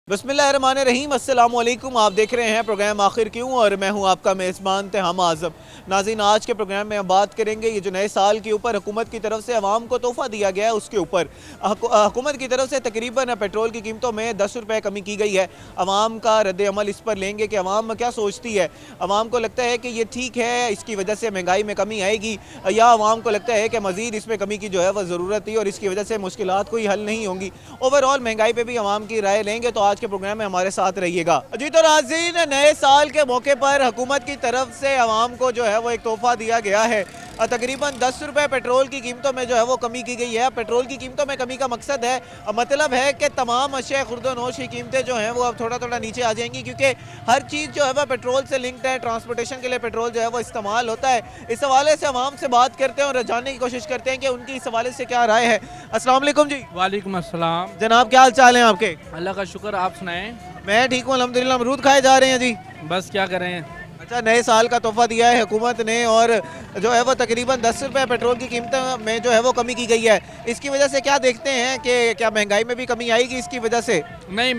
बिस्मिल्लाहिर्रहमानिर्रहीम, अस्सलाम वालेकुम। आप देख रहे हैं प्रोग्राम आखिर क्यों और मैं हूं आपका मेज़बान तहम आज़म। नाज़रीन, आज के प्रोग्राम में हम बात करेंगे ये जो नए साल के ऊपर हुकूमत की तरफ से आवाम को तोहफ़ा दिया गया है उसके ऊपर। हुकूमत की तरफ से तकरीबन पेट्रोल की कीमतों में 10 रुपये कमी की गई है। आवाम का रद्द-ए-अमल इस पर लेंगे कि आवाम क्या सोचती है। आवाम को लगता है कि ये ठीक है, इसकी वजह से महंगाई में कमी आएगी, या आवाम को लगता है कि मज़ीद इसमें कमी की जो है वह ज़रूरत थी और इसकी वजह से मुश्किलात कोई हल नहीं होंगी। ओवरऑल महंगाई पर भी आवाम की राय लेंगे, तो आज के प्रोग्राम में हमारे साथ रहिएगा जी। तो नाज़रीन, नए साल के मौके पर हुकूमत की तरफ से आवाम को जो है वो एक तोहफा दिया गया है। तकरीबन 10 रुपये पेट्रोल की कीमतों में जो है वो कमी की गई है। पेट्रोल की कीमतों में कमी का मकसद है, मतलब है कि तमाम अशिया खुर्द-व-नोश की कीमतें जो हैं वो अब थोड़ा थोड़ा नीचे आ जाएंगी, क्योंकि हर चीज़ जो है वह पेट्रोल से लिंक्ड है। ट्रांसपोर्टेशन के लिए पेट्रोल जो है वो इस्तेमाल होता है। इस हवाले से आवाम से बात करते हैं और जानने की कोशिश करते हैं कि उनकी इस हवाले से क्या राय है। अस्सलाम वालेकुम जी। वालेकुम अस्सलाम। जनाब, क्या हाल चाल हैं आपके? अल्लाह का शुक्र, आप सुनाएं। मैं ठीक हूँ अल्हम्दुलिल्लाह। अमरूद खाए जा रहे हैं जी। बस क्या करें। अच्छा, नए साल का तोहफा दिया है हुकूमत ने और जो है वो तकरीबन 10 रुपये पेट्रोल की कीमत में जो है वो कमी की गई है। इसकी वजह से क्या देखते हैं कि क्या महंगाई में भी कमी आएगी इसकी वजह से? नहीं,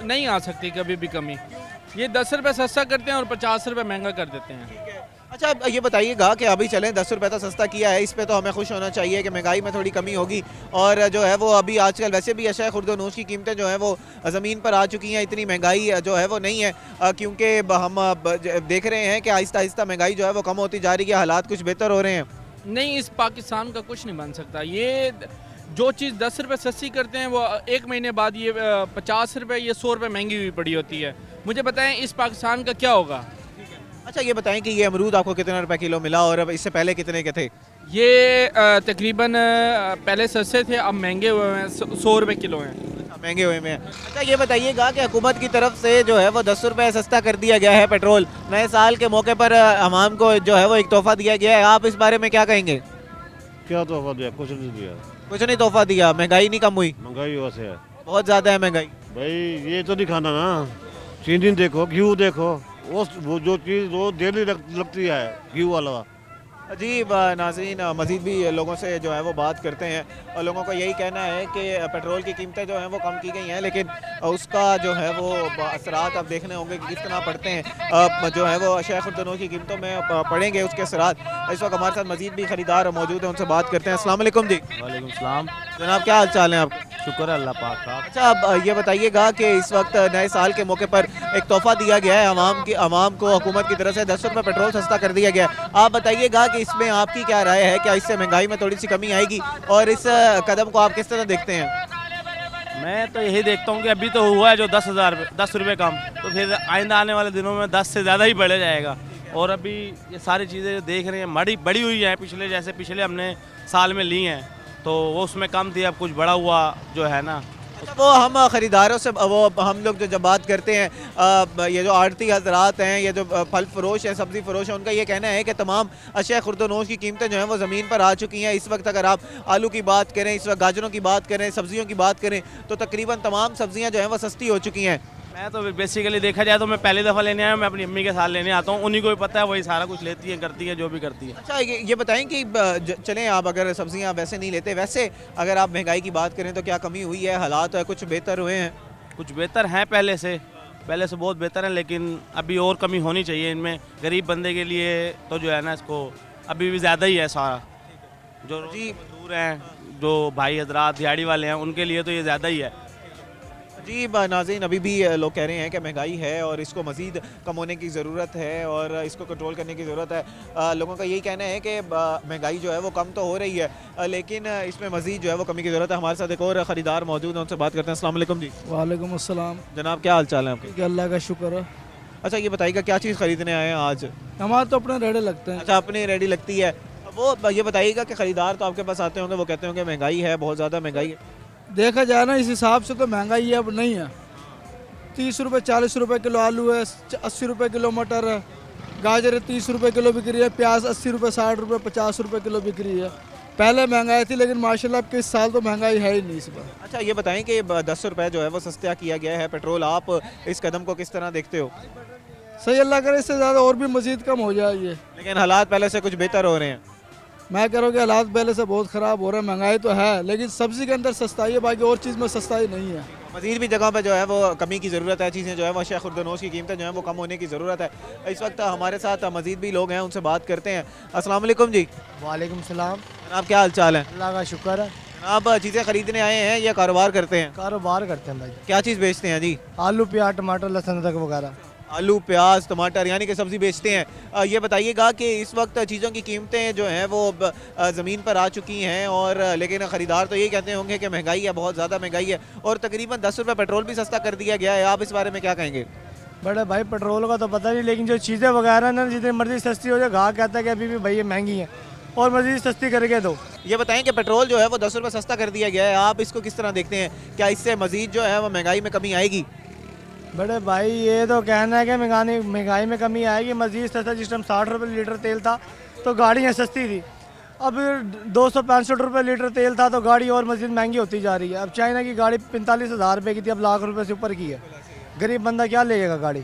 नहीं आ सकती कभी भी कमी। ये 10 रुपये सस्ता करते हैं और 50 रुपये महंगा कर देते हैं। अच्छा, अब ये बताइएगा कि अभी चलें 10 रुपये तो सस्ता किया है, इस पे तो हमें खुश होना चाहिए कि महंगाई में थोड़ी कमी होगी। और जो है वो अभी आजकल वैसे भी अशया खुर्द-व-नोश की कीमतें जो हैं वो ज़मीन पर आ चुकी हैं। इतनी महंगाई जो है वो नहीं है, क्योंकि हम देख रहे हैं कि आहिस्ता आहिस्ता महंगाई जो है वो कम होती जा रही है, हालात कुछ बेहतर हो रहे हैं। नहीं, इस पाकिस्तान का कुछ नहीं बन सकता। ये जो चीज़ 10 रुपये सस्ती करते हैं वो एक महीने बाद ये 50 रुपये, ये 100 रुपये महंगी हुई पड़ी होती है। मुझे बताएं इस पाकिस्तान का क्या होगा। अच्छा, ये बताएं कि ये अमरूद आपको कितना रुपए किलो मिला और अब इससे पहले कितने के थे? ये तकरीबन पहले सस्ते थे, अब महंगे हुए हैं, 100 रुपये किलो हैं। महंगे हुए में। अच्छा, ये बताइएगा कि हुकूमत की तरफ से जो है वो 10 रुपये सस्ता कर दिया गया है पेट्रोल। नए साल के मौके पर आवाम को जो है वो एक तोहफा दिया गया है, आप इस बारे में क्या कहेंगे? क्या तोहफा दिया? कुछ नहीं दिया। कुछ नहीं तोहफा दिया, महंगाई नहीं कम हुई? महंगाई वैसे है, बहुत ज़्यादा है महंगाई। भाई ये तो नहीं खाना ना। चीनी देखो, घी देखो, वो जो चीज़ वो डेली लगती है घी वाला। अजीब। नाज़रीन, मज़ीद भी लोगों से जो है वो बात करते हैं और लोगों का यही कहना है कि पेट्रोल की कीमतें जो हैं वो कम की गई हैं, लेकिन उसका जो है वो असरात आप देखने होंगे कि किस तरह पड़ते हैं। जो है वो अशिया खुर्द-व-नोश की कीमतों में पड़ेंगे उसके असरात। इस वक्त हमारे साथ मज़ीद भी ख़रीदार मौजूद हैं, उनसे बात करते हैं। अस्सलाम वालेकुम जी। वालेकुम सलाम। जनाब, क्या हाल चाल है आपके? शुक्र अल्लाह पाक का। अच्छा, अब ये बताइएगा कि इस वक्त नए साल के मौके पर एक तोहफा दिया गया है आवाम को हुकूमत की तरफ से। 10 रुपये पेट्रोल सस्ता कर दिया गया है। आप बताइएगा कि इसमें आपकी क्या राय है, क्या इससे महंगाई में थोड़ी सी कमी आएगी और इस कदम को आप किस तरह देखते हैं? मैं तो यही देखता हूँ कि अभी तो हुआ है जो 10 रुपये कम, तो फिर आइंदा आने वाले दिनों में 10 से ज़्यादा ही बढ़ जाएगा। और अभी ये सारी चीज़ें जो देख रहे हैं बड़ी हुई हैं, पिछले हमने साल में ली हैं, तो वो उसमें कम थी, अब कुछ बड़ा हुआ जो है ना। वो हम ख़रीदारों से वो हम लोग जो जब बात करते हैं, ये जो आड़ती हजरात हैं, ये जो फल फरोश हैं, सब्ज़ी फरोश हैं, उनका ये कहना है कि तमाम अशिया खुर्द-व-नोश की कीमतें जो हैं वो ज़मीन पर आ चुकी हैं। इस वक्त अगर आप आलू की बात करें, इस वक्त गाजरों की बात करें, सब्ज़ियों की बात करें, तो तकरीबन तमाम सब्ज़ियाँ जो हैं वो सस्ती हो चुकी हैं। मैं तो बेसिकली देखा जाए तो मैं पहली दफ़ा लेने आया हूँ, मैं अपनी अम्मी के साथ लेने आता हूँ, उन्हीं को भी पता है, वही सारा कुछ लेती है, करती है, जो भी करती है। अच्छा, ये बताएं कि चलें, आप अगर सब्जियां वैसे नहीं लेते, वैसे अगर आप महंगाई की बात करें तो क्या कमी हुई है, हालात कुछ बेहतर हुए हैं? कुछ बेहतर हैं पहले से बहुत बेहतर हैं, लेकिन अभी और कमी होनी चाहिए इनमें। गरीब बंदे के लिए तो जो है ना, इसको अभी भी ज़्यादा ही है सारा। जो जी मजदूर हैं, जो भाई हजरात दिहाड़ी वाले हैं, उनके लिए तो ये ज़्यादा ही है। जी नाज़रीन, अभी भी लोग कह रहे हैं कि महंगाई है और इसको मज़ीद कम होने की ज़रूरत है और इसको कंट्रोल करने की ज़रूरत है। लोगों का यही कहना है कि महंगाई जो है वो कम तो हो रही है, लेकिन इसमें मज़ीद जो है वो कमी की ज़रूरत है। हमारे साथ एक और ख़रीदार मौजूद हैं, उनसे बात करते हैं। अस्सलाम वालेकुम जी। वालेकुम अस्सलाम। जनाब, क्या हाल चाल है आपके? अल्लाह का शुक्र है। अच्छा, ये बताइएगा क्या चीज़ ख़रीदने आए हैं आज? हमारे तो अपने रेडे लगते हैं। अच्छा, अपनी रेडी लगती है। वो ये बताइएगा कि ख़रीदार तो आपके पास आते होंगे, वो कहते होंगे महंगाई है, बहुत ज़्यादा महंगाई है। देखा जाए ना, इस हिसाब से तो महंगाई अब नहीं है। 30 रुपये 40 रुपये किलो आलू है, 80 रुपये किलो मटर है, गाजर 30 रुपये किलो बिक रही है, प्याज 80 रुपये 60 रुपये 50 रुपये किलो बिक रही है। पहले महंगाई थी, लेकिन माशाल्लाह अब के इस साल तो महंगाई है ही नहीं इस बार। अच्छा, ये बताएं कि 10 रुपये जो है वो सस्ता किया गया है पेट्रोल, आप इस कदम को किस तरह देखते हो? सही, अल्लाह करे इससे ज़्यादा और भी मज़ीद कम हो जाए ये। लेकिन हालात पहले से कुछ बेहतर हो रहे हैं। मैं कह रहा हूँ कि हालात पहले से बहुत ख़राब हो रहे हैं। महंगाई तो है, लेकिन सब्ज़ी के अंदर सस्ताई है, बाकी और चीज़ में सस्ताई नहीं है। मज़ीद भी जगह पे जो है वो कमी की ज़रूरत है, चीज़ें जो है वो अशिया खुर्दनोश की कीमतें जो हैं वो कम होने की ज़रूरत है। इस वक्त हमारे साथ मज़ीद भी लोग हैं, उनसे बात करते हैं। अस्सलाम वालेकुम जी। वालेकुम सलाम। जनाब क्या हाल चाल है? अल्लाह का शुक्र है। जनाब चीज़ें ख़रीदने आए हैं या कारोबार करते हैं? कारोबार करते हैं भाई। क्या चीज़ बेचते हैं जी? आलू प्याज टमाटर लहसुन अदरक वगैरह। आलू प्याज टमाटर यानी कि सब्ज़ी बेचते हैं। ये बताइएगा कि इस वक्त चीज़ों की कीमतें जो हैं वो ज़मीन पर आ चुकी हैं और लेकिन ख़रीदार तो यही कहते होंगे कि महंगाई है, बहुत ज़्यादा महंगाई है और तकरीबन 10 रुपये पेट्रोल भी सस्ता कर दिया गया है। आप इस बारे में क्या कहेंगे? बड़े भाई पेट्रोल का तो पता नहीं, लेकिन जो चीज़ें वगैरह ना जितनी मर्जी सस्ती हो जाए, ग्राहक कहता है कि अभी भी भाई ये महंगी है और मज़ीद सस्ती करके दो। ये बताएं कि पेट्रोल जो है वो 10 रुपये सस्ता कर दिया गया है, आप इसको किस तरह देखते हैं? क्या इससे मज़ीद जो है वो महंगाई में कमी आएगी? बड़े भाई ये तो कहना है कि महंगाई में कमी आएगी। मज़ीद सस्ता, जिस टाइम 60 रुपये लीटर तेल था तो गाड़ियाँ सस्ती थी, अब 265 रुपये लीटर तेल था तो गाड़ी और मज़ीद महंगी होती जा रही है। अब चाइना की गाड़ी 45,000 रुपये की थी, अब लाख रुपये से ऊपर की है। गरीब बंदा क्या लेगा गाड़ी?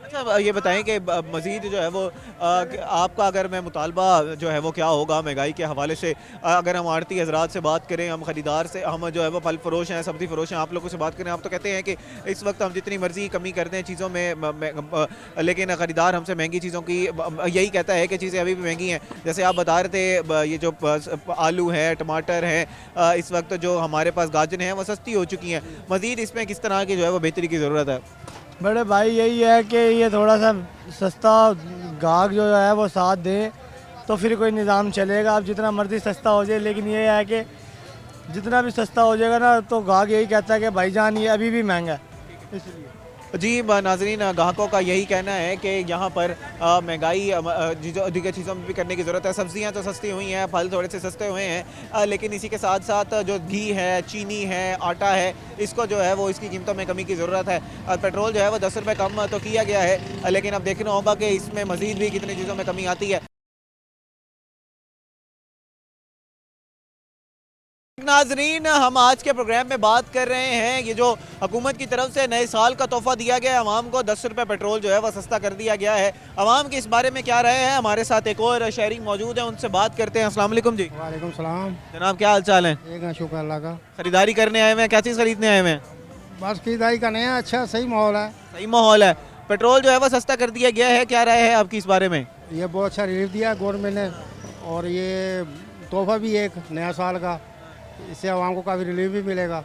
अच्छा ये बताएं कि मज़ीद जो है वो आपका अगर मैं मुतालबा जो है वो क्या होगा महंगाई के हवाले से? अगर हम आड़ती हजरात से बात करें, हम ख़रीदार से, हम जो है वो फल फरोश हैं, सब्ज़ी फरोश हैं, आप लोगों से बात करें, आप तो कहते हैं कि इस वक्त हम जितनी मर्ज़ी कमी करते हैं चीज़ों में लेकिन ख़रीदार हमसे महंगी चीज़ों की यही कहता है कि चीज़ें अभी भी महंगी हैं। जैसे आप बता रहे थे ये जो आलू है, टमाटर है, इस वक्त जो हमारे पास गाजरें हैं वो सस्ती हो चुकी हैं। मज़ीद इसमें किस तरह की जो है वो बेहतरी की ज़रूरत है? बड़े भाई यही है कि ये थोड़ा सा सस्ता गाहक जो है वो साथ दें तो फिर कोई निज़ाम चलेगा। अब जितना मर्ज़ी सस्ता हो जाए, लेकिन ये है कि जितना भी सस्ता हो जाएगा ना तो गाहक यही कहता है कि भाईजान ये अभी भी महंगा है, इसलिए। जी नाज़रीन, ग्राहकों का यही कहना है कि यहाँ पर महंगाई दीगर चीज़ों में भी करने की ज़रूरत है। सब्जियाँ तो सस्ती हुई हैं, फल थोड़े से सस्ते हुए हैं, लेकिन इसी के साथ साथ जो घी है, चीनी है, आटा है, इसको जो है वो इसकी कीमतों में कमी की ज़रूरत है। पेट्रोल जो है वो 10 रुपये कम तो किया गया है, लेकिन अब देखना होगा कि इसमें मज़ीद भी कितनी चीज़ों में कमी आती है। नाजरीन, हम आज के प्रोग्राम में बात कर रहे हैं ये जो हुकूमत की तरफ से नए साल का तोहफा दिया गया है अवाम को, 10 रुपये पेट्रोल जो है वह सस्ता कर दिया गया है। अवाम के इस बारे में क्या राय है? हमारे साथ एक और शहरी मौजूद है, उनसे बात करते हैं। अस्सलाम वालेकुम जी। वालेकुम सलाम। जनाब क्या हाल चाल है? एक शुक्र अल्लाह का। खरीदारी करने आए हुए हैं? क्या चीज़ खरीदने आए हुए हैं? बस खरीदारी का नया अच्छा सही माहौल है। सही माहौल है। पेट्रोल जो है वह सस्ता कर दिया गया है, क्या राय है आपकी इस बारे में? ये बहुत अच्छा रिलीफ दिया गवर्नमेंट ने और ये तोहफा भी एक नया साल का, इससे आवाम को काफ़ी रिलीफ भी मिलेगा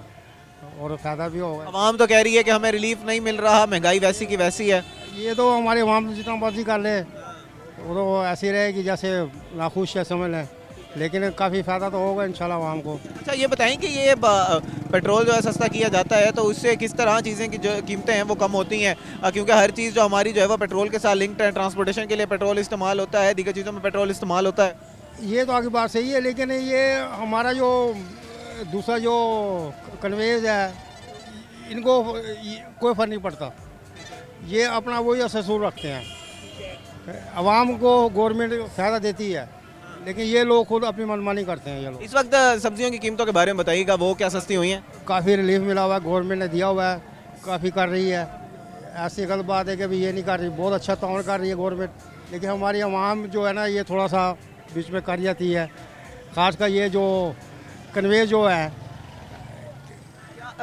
और फ़ायदा भी होगा। अवाम तो कह रही है कि हमें रिलीफ नहीं मिल रहा, महंगाई वैसी की वैसी है। ये तो हमारे आवाम जितना मर्जी कर ले वो तो ऐसी रहेगी जैसे नाखुश है, समझ लें, लेकिन काफ़ी फ़ायदा तो होगा इंशाल्लाह आवाम को। अच्छा ये बताएं कि ये पेट्रोल जो है सस्ता किया जाता है तो उससे किस तरह चीज़ें की जो कीमतें हैं वो कम होती हैं? क्योंकि हर चीज़ जो हमारी जो है वो पेट्रोल के साथ लिंक्ड है, ट्रांसपोर्टेशन के लिए पेट्रोल इस्तेमाल होता है, दीगर चीज़ों में पेट्रोल इस्तेमाल होता है। ये तो आगे बात सही है, लेकिन ये हमारा जो दूसरा जो कन्वेज है इनको कोई फ़र्क नहीं पड़ता, ये अपना वही अससूल रखते हैं। आवाम को गवर्नमेंट फ़ायदा देती है, लेकिन ये लोग खुद अपनी मनमानी करते हैं। ये लोग इस वक्त सब्जियों की कीमतों के बारे में बताइएगा, वो क्या सस्ती हुई हैं? काफ़ी रिलीफ मिला हुआ है, गवर्नमेंट ने दिया हुआ है, काफ़ी कर रही है। ऐसी गलत बात है कि अभी ये नहीं कर रही, बहुत अच्छा ताउन कर रही है गवर्नमेंट, लेकिन हमारी आवाम जो है ना ये थोड़ा सा बीच में कर जाती है। ख़ासकर ये जो कन्वेज जो है,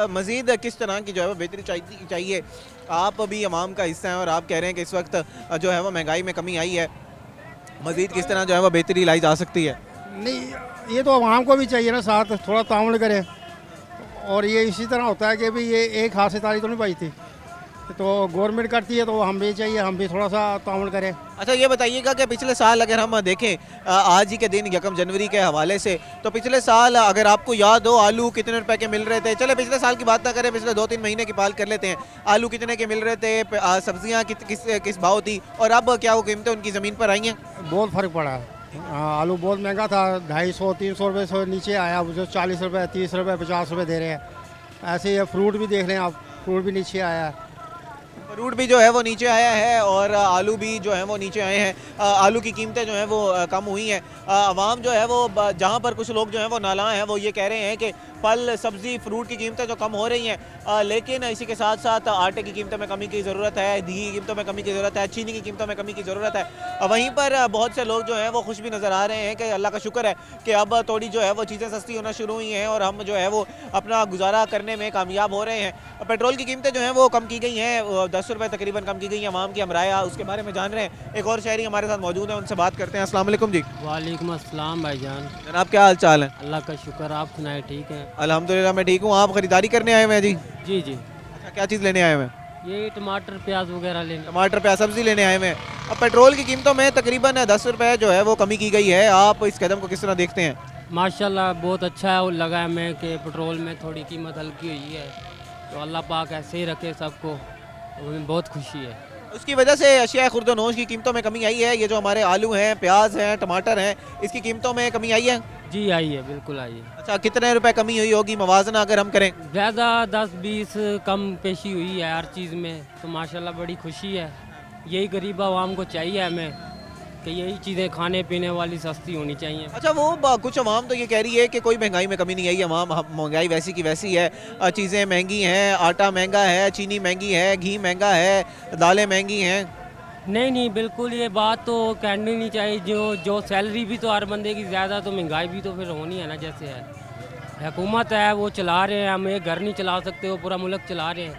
मज़ीद किस तरह की जो है वो बेहतरी चाहिए? आप अभी आवाम का हिस्सा हैं और आप कह रहे हैं कि इस वक्त जो है वो महंगाई में कमी आई है, मज़ीद किस तरह जो है वो बेहतरी लाई जा सकती है? नहीं ये तो आवाम को भी चाहिए ना साथ थोड़ा ताउन करें, और ये इसी तरह होता है कि भाई ये एक हाथ से ताली तो नहीं बजती, तो गवर्नमेंट करती है तो हम भी चाहिए हम भी थोड़ा सा ताउन करें। अच्छा ये बताइएगा कि पिछले साल अगर हम देखें आज ही के दिन 1 जनवरी के हवाले से, तो पिछले साल अगर आपको याद हो आलू कितने रुपए के मिल रहे थे? चले पिछले साल की बात ना करें, पिछले 2-3 महीने की बात कर लेते हैं। आलू कितने के मिल रहे थे, सब्जियां किस भाव थी, और अब क्या वो कीमतें उनकी ज़मीन पर आई हैं? बहुत फ़र्क पड़ा है। आलू बहुत महंगा था, 250-300 रुपये से नीचे आया, जो 40 रुपये 30 रुपये 50 रुपये दे रहे हैं। ऐसे ये फ्रूट भी देख लें आप, फ्रूट भी नीचे आया है। तो फ्रूट भी जो है वो नीचे आया है और आलू भी जो है वो नीचे आए हैं। आलू की कीमतें जो हैं वो कम हुई हैं। आवाम जो है वो जहाँ पर कुछ लोग जो हैं वो नालां हैं, वो ये कह रहे हैं कि फल सब्ज़ी फ्रूट की कीमतें जो कम हो रही हैं, लेकिन इसी के साथ साथ आटे की कीमतों में कमी की ज़रूरत है, घी की कीमतों में कमी की ज़रूरत है, चीनी की कीमतों में कमी की ज़रूरत है। वहीं पर बहुत से लोग जो हैं वो खुश भी नज़र आ रहे हैं कि अल्लाह का शुक्र है कि अब थोड़ी जो है वो चीज़ें सस्ती होना शुरू हुई हैं और हम जो है वो अपना गुजारा करने में कामयाब हो रहे हैं। पेट्रोल की कीमतें जो हैं वो कम की गई हैं, 10 रुपये तकरीबन कम की गई हैं। अवाम की हम राय उसके बारे में जान रहे हैं। एक और शहरी हमारे साथ मौजूद हैं, उनसे बात करते हैं। अस्सलाम वालेकुम जी। वालेकुम अस्सलाम भाईजान। जनाब क्या हाल चाल है? अल्लाह का शुक्र, आप सुनाए ठीक हैं? अल्हम्दुलिल्लाह मैं ठीक हूँ। आप खरीदारी करने आए हुए हैं जी? जी जी, अच्छा, क्या चीज़ लेने आए हुए हैं? ये टमाटर प्याज वगैरह लेने। टमाटर प्याज सब्ज़ी लेने आए हुए हैं। अब पेट्रोल की कीमतों में तकरीबन 10 रुपये जो है वो कमी की गई है। आप इस कदम को किस तरह देखते हैं? माशाल्लाह बहुत अच्छा है, और लगा है हमें कि पेट्रोल में थोड़ी कीमत हल्की हुई है, तो अल्लाह पाक ऐसे ही रखे सबको, हमें बहुत खुशी है। उसकी वजह से अशिया खुर्दनोश की कीमतों में कमी आई है। ये जो हमारे आलू हैं, प्याज हैं, टमाटर हैं, इसकी कीमतों में कमी आई है? जी आई है, बिल्कुल आई है। अच्छा, कितने रुपए कमी हुई होगी मवाजना अगर हम करें? ज़्यादा 10-20 कम पेशी हुई है हर चीज़ में, तो माशाल्लाह बड़ी खुशी है। यही गरीब आवाम को चाहिए हमें कि यही चीज़ें खाने पीने वाली सस्ती होनी चाहिए। अच्छा, वो कुछ अवाम तो ये कह रही है कि कोई महंगाई में कमी नहीं आई, अवाम महंगाई वैसी की वैसी है, चीज़ें महंगी हैं, आटा महंगा है, चीनी महंगी है, घी महंगा है, दालें महंगी हैं। नहीं नहीं, बिल्कुल ये बात तो कहनी नहीं चाहिए। जो सैलरी भी तो हर बंदे की ज़्यादा, तो महंगाई भी तो फिर होनी है ना। जैसे है हुकूमत है, वो चला रहे हैं, हम एक घर नहीं चला सकते, वो पूरा मुल्क चला रहे हैं,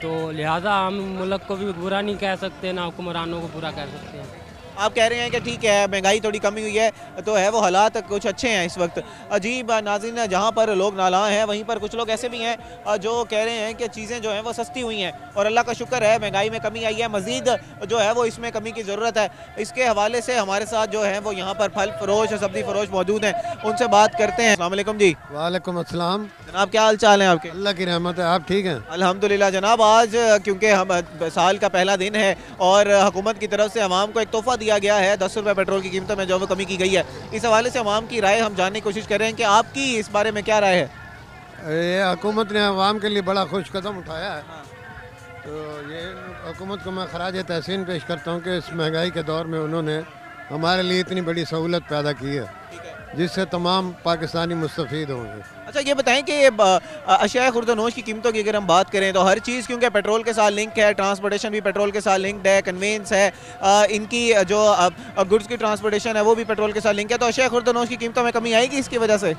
तो लिहाजा हम मुल्क को भी बुरा नहीं कह सकते, ना हुक्मरानों को बुरा कह सकते हैं। आप कह रहे हैं कि ठीक है महंगाई थोड़ी कमी हुई है, तो है वो हालात कुछ अच्छे हैं इस वक्त। अजीब नाज़रीन, जहाँ पर लोग नालां हैं वहीं पर कुछ लोग ऐसे भी हैं जो कह रहे हैं कि चीज़ें जो हैं वो सस्ती हुई हैं और अल्लाह का शुक्र है महंगाई में कमी आई है, मज़ीद जो है वो इसमें कमी की ज़रूरत है। इसके हवाले से हमारे साथ जो है वो यहाँ पर फल फरोश सब्ज़ी फरोश मौजूद हैं, उनसे बात करते हैं। अस्सलाम वालेकुम जी। वालेकुम अस्सलाम। जनाब क्या हाल चाल है आपके? अल्लाह की रहमत है, आप ठीक हैं? अल्हम्दुलिल्लाह जनाब। आज क्योंकि हम साल का पहला दिन है और हुकूमत की तरफ से अवाम को एक तोहफ़ा दिया गया है, 10 रुपये पेट्रोल की कीमतों में जो वो कमी की गई है, इस हवाले से अवाम की राय हम जानने की कोशिश कर रहे हैं कि आपकी इस बारे में क्या राय है? ये हुकूमत ने अवाम के लिए बड़ा खुश कदम उठाया है, तो ये हुकूमत को मैं खराज तहसीन पेश करता हूँ कि इस महंगाई के दौर में उन्होंने हमारे लिए इतनी बड़ी सहूलत पैदा की है, जिससे तमाम पाकिस्तानी मुस्तफ़ीद होंगे। अच्छा, ये बताएं कि अशिया खुर्दनोश की कीमतों की अगर हम बात करें तो हर चीज़ क्योंकि पेट्रोल के साथ लिंक है, ट्रांसपोर्टेशन भी पेट्रोल के साथ लिंक्ड है, कन्वेंस है, इनकी जो गुड्स की ट्रांसपोर्टेशन है वो भी पेट्रोल के साथ लिंक है, तो अशिया खुर्दनोश की कीमतों में कमी आएगी इसकी वजह से?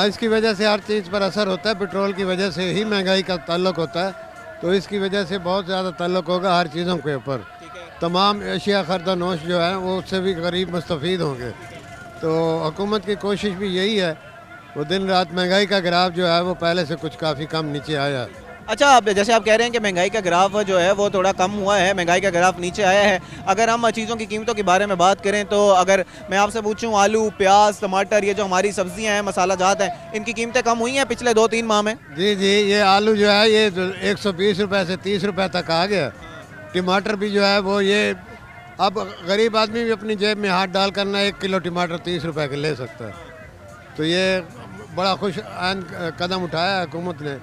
इसकी वजह से हर चीज़ पर असर होता है, पेट्रोल की वजह से ही महंगाई का ताल्लुक होता है, तो इसकी वजह से बहुत ज़्यादा ताल्लुक होगा हर चीज़ों के ऊपर। तमाम अशिया खुर्दनोश जो है वो उससे भी गरीब मुस्तफ़ीद होंगे, तो हुकूमत की कोशिश भी यही है, वो दिन रात महंगाई का ग्राफ जो है वो पहले से कुछ काफ़ी कम नीचे आया है। अच्छा, आप जैसे आप कह रहे हैं कि महंगाई का ग्राफ जो है वो थोड़ा कम हुआ है, महंगाई का ग्राफ नीचे आया है, अगर हम चीज़ों की कीमतों के बारे में बात करें तो अगर मैं आपसे पूछूं आलू प्याज टमाटर ये जो हमारी सब्जियां हैं मसाला जात हैं, इनकी कीमतें कम हुई हैं पिछले 2-3 माह में? जी जी, ये आलू जो है ये 120 रुपये से 30 रुपये तक आ गया। टमाटर भी जो है वो ये अब गरीब आदमी भी अपनी जेब में हाथ डाल कर ना 1 किलो टमाटर 30 रुपये के ले सकता है, तो ये बड़ा खुश कदम उठाया है हुकूमत ने,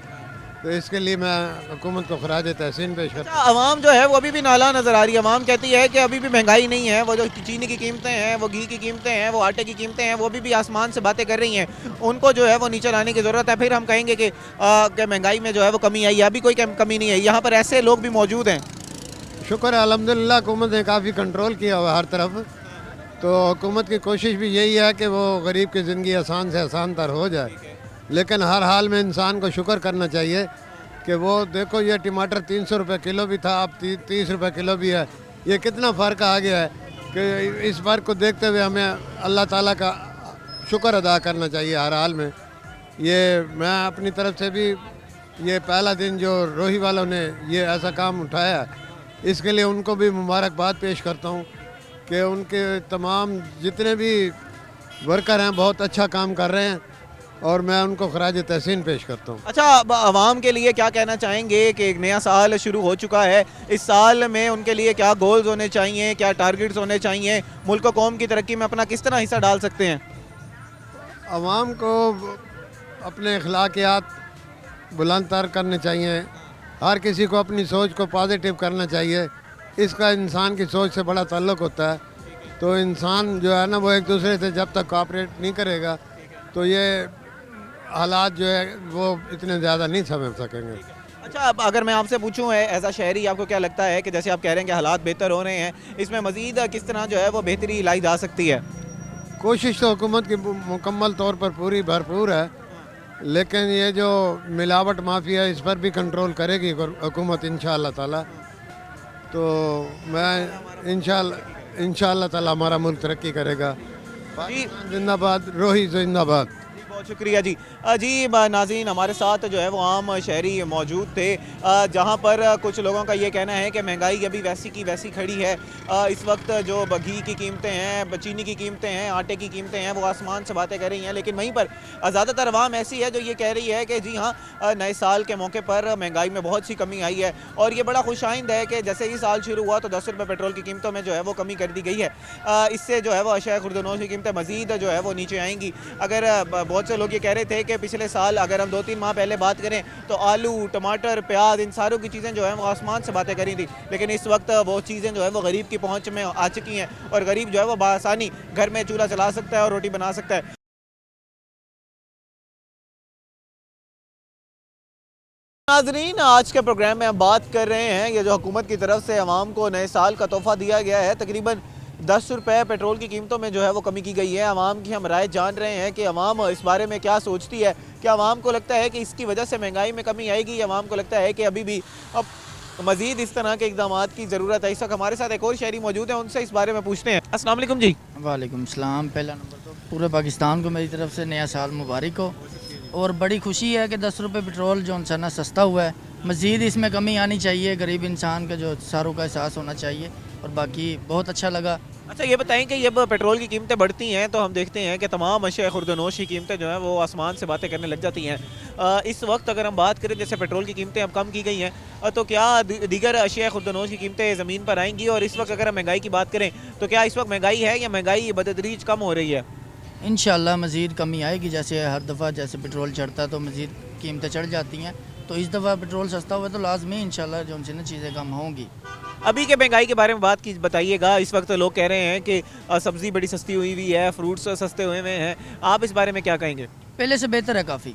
तो इसके लिए मैं हुकूमत को खराज तहसीन पेश करता हूँ। आवाम जो है वो अभी भी नाला नज़र आ रही है, आवाम कहती है कि अभी भी महंगाई नहीं है, वो जो चीनी की कीमतें हैं, वो घी की कीमतें हैं, वो आटे की कीमतें हैं, वो भी आसमान से बातें कर रही हैं, उनको जो है वो नीचे लाने की ज़रूरत है। फिर हम कहेंगे कि महंगाई में जो है वो कमी आई है, अभी कोई कमी नहीं है। यहाँ पर ऐसे लोग भी मौजूद हैं। शुक्र है अल्हम्दुलिल्लाह, हुकूमत ने काफ़ी कंट्रोल किया हुआ हर तरफ, तो हुकूमत की कोशिश भी यही है कि वो गरीब की ज़िंदगी आसान से आसान तर हो जाए, लेकिन हर हाल में इंसान को शुक्र करना चाहिए कि वो देखो ये टमाटर 300 रुपये किलो भी था, अब 30 रुपये किलो भी है, ये कितना फ़र्क आ गया है कि इस फ़र्क को देखते हुए हमें अल्लाह ताला का शुक्र अदा करना चाहिए हर हाल में। ये मैं अपनी तरफ से भी ये पहला दिन जो रोही वालों ने ये ऐसा काम उठाया, इसके लिए उनको भी मुबारकबाद पेश करता हूँ कि उनके तमाम जितने भी वर्कर हैं बहुत अच्छा काम कर रहे हैं और मैं उनको खराज तहसीन पेश करता हूँ। अच्छा, आवाम के लिए क्या कहना चाहेंगे कि एक नया साल शुरू हो चुका है, इस साल में उनके लिए क्या गोल्स होने चाहिए, क्या टारगेट्स होने चाहिए, मुल्क व कौम की तरक्की में अपना किस तरह हिस्सा डाल सकते हैं? आवाम को अपने अखलाकियात बुलंद तर करने चाहिए, हर किसी को अपनी सोच को पॉजिटिव करना चाहिए। इसका इंसान की सोच से बड़ा ताल्लुक़ होता है। तो इंसान जो है ना वो एक दूसरे से जब तक कोऑपरेट नहीं करेगा तो ये हालात जो है वो इतने ज़्यादा नहीं समझ सकेंगे। अच्छा, अब अगर मैं आपसे पूछूं एज अ शहरी, आपको क्या लगता है कि जैसे आप कह रहे हैं कि हालात बेहतर हो रहे हैं, इसमें मज़ीद किस तरह जो है वो बेहतरी लाई जा सकती है? कोशिश तो हुकूमत की मुकम्मल तौर पर पूरी भरपूर है, लेकिन ये जो मिलावट माफिया है इस पर भी कंट्रोल करेगी हुकूमत इंशाअल्लाह ताला। तो मैं इंशाअल्लाह ताला हमारा मुल्क तरक्की करेगा। पाकिस्तान जिंदाबाद, रोही जिंदाबाद। बहुत शुक्रिया जी। जी नाज़रीन, हमारे साथ जो है वो आम शहरी मौजूद थे, जहाँ पर कुछ लोगों का ये कहना है कि महंगाई अभी वैसी की वैसी खड़ी है। इस वक्त जो घी की कीमतें हैं, चीनी की कीमतें हैं, आटे की कीमतें हैं, वो आसमान से बातें कर रही हैं। लेकिन वहीं पर ज़्यादातर आवाम ऐसी है जो ये कह रही है कि जी हाँ, नए साल के मौके पर महंगाई में बहुत सी कमी आई है। और ये बड़ा खुशाइंद है कि जैसे ही साल शुरू हुआ तो 10 रुपये पेट्रोल की कीमतों में जो है वो कमी कर दी गई है। इससे जो है वो अशिया खुर्दनोश की कीमतें मज़ीद जो है वो नीचे आएंगी। अगर बहुत से लोग ये कह रहे थे कि पिछले साल अगर हम 2-3 माह पहले बात करें तो आलू, टमाटर, प्याज, इन सारों की चीज़ें जो हैं वो आसमान से बातें करी थी। लेकिन इस वक्त वो चीज़ें जो है वो गरीब की पहुंच में आ चुकी हैं और गरीब जो है वो बआसानी घर में चूल्हा चला सकता है और रोटी बना सकता है। नाज़रीन, आज के प्रोग्राम में हम बात कर रहे हैं ये जो हुकूमत की तरफ से अवाम को नए साल का तोहफ़ा दिया गया है, तकरीबन 10 रुपये पेट्रोल की कीमतों में जो है वो कमी की गई है। अवाम की हम राय जान रहे हैं कि अवाम इस बारे में क्या सोचती है। क्या अवाम को लगता है कि इसकी वजह से महंगाई में कमी आएगी, या अवाम को लगता है कि अभी भी अब मज़ीद इस तरह के इकदाम की ज़रूरत है? इस वक्त हमारे साथ एक और शहरी मौजूद है, उनसे इस बारे में पूछते हैं। अस्सलाम वालेकुम जी। वालेकुम सलाम। पहला नंबर तो पूरे पाकिस्तान को मेरी तरफ से नया साल मुबारक हो। और बड़ी खुशी है कि 10 रुपये पेट्रोल जो है ना सस्ता हुआ है। मज़ीद इसमें कमी आनी चाहिए, गरीब इंसान का जो सारों का एहसास होना चाहिए। और बाकी बहुत अच्छा लगा। अच्छा, ये बताएं कि जब पेट्रोल की कीमतें बढ़ती हैं तो हम देखते हैं कि तमाम अशिया खुर्दनोश की कीमतें जो हैं वो आसमान से बातें करने लग जाती हैं। इस वक्त अगर हम बात करें जैसे पेट्रोल की कीमतें अब कम की गई हैं, तो क्या दीगर अशिया खुर्दनोश की कीमतें ज़मीन पर आएंगी? और इस वक्त अगर हम महंगाई की बात करें तो क्या इस वक्त महंगाई है या महंगाई बतदरीज कम हो रही है? इंशाल्लाह मज़ीद कमी आएगी। जैसे हर दफ़ा जैसे पेट्रोल चढ़ता है तो मज़ीद कीमतें चढ़ जाती हैं। तो इस दफ़ा पेट्रोल सस्ता हुआ तो लाजमी इंशाल्लाह जो उनसे ना चीज़ें कम होंगी। अभी के महंगाई के बारे में बात की बताइएगा। इस वक्त लोग कह रहे हैं कि सब्ज़ी बड़ी सस्ती हुई हुई है, फ्रूट्स सस्ते हुए हुए हैं, आप इस बारे में क्या कहेंगे? पहले से बेहतर है काफ़ी,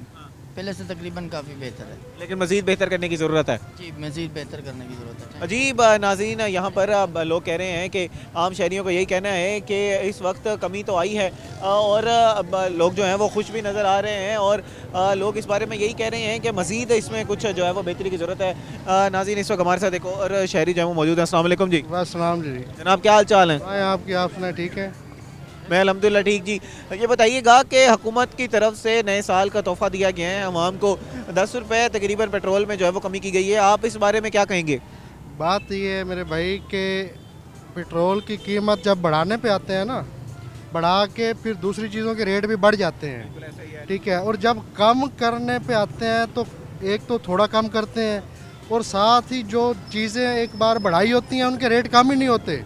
पहले से तकरीबन काफ़ी बेहतर है, लेकिन मज़ीद बेहतर करने की ज़रूरत है। जी मज़ीद बेहतर करने की ज़रूरत है। अजीब नाज़रीन, यहाँ पर अब लोग कह रहे हैं कि आम शहरियों को यही कहना है कि इस वक्त कमी तो आई है और लोग जो हैं वो खुश भी नज़र आ रहे हैं और लोग इस बारे में यही कह रहे हैं कि मज़ीद इसमें कुछ जो है वो बेहतरी की ज़रूरत है। नाज़रीन, इस वक्त हमारे साथ एक और शहरी जो है वो मौजूद है। अस्सलाम वालेकुम जी। अस्सलाम जी। जनाब, क्या हाल चाल है? आपकी आप सुना ठीक है? मैं अल्हम्दुलिल्लाह ठीक जी। ये बताइएगा कि हुकूमत की तरफ से नए साल का तोहफ़ा दिया गया है अवाम को, 10 रुपये तकरीबन पेट्रोल में जो है वो कमी की गई है, आप इस बारे में क्या कहेंगे? बात ये है मेरे भाई कि पेट्रोल की कीमत जब बढ़ाने पे आते हैं ना, बढ़ा के फिर दूसरी चीज़ों के रेट भी बढ़ जाते हैं, ठीक है। और जब कम करने पे आते हैं तो एक तो थोड़ा कम करते हैं और साथ ही जो चीज़ें एक बार बढ़ाई होती हैं उनके रेट कम ही नहीं होते,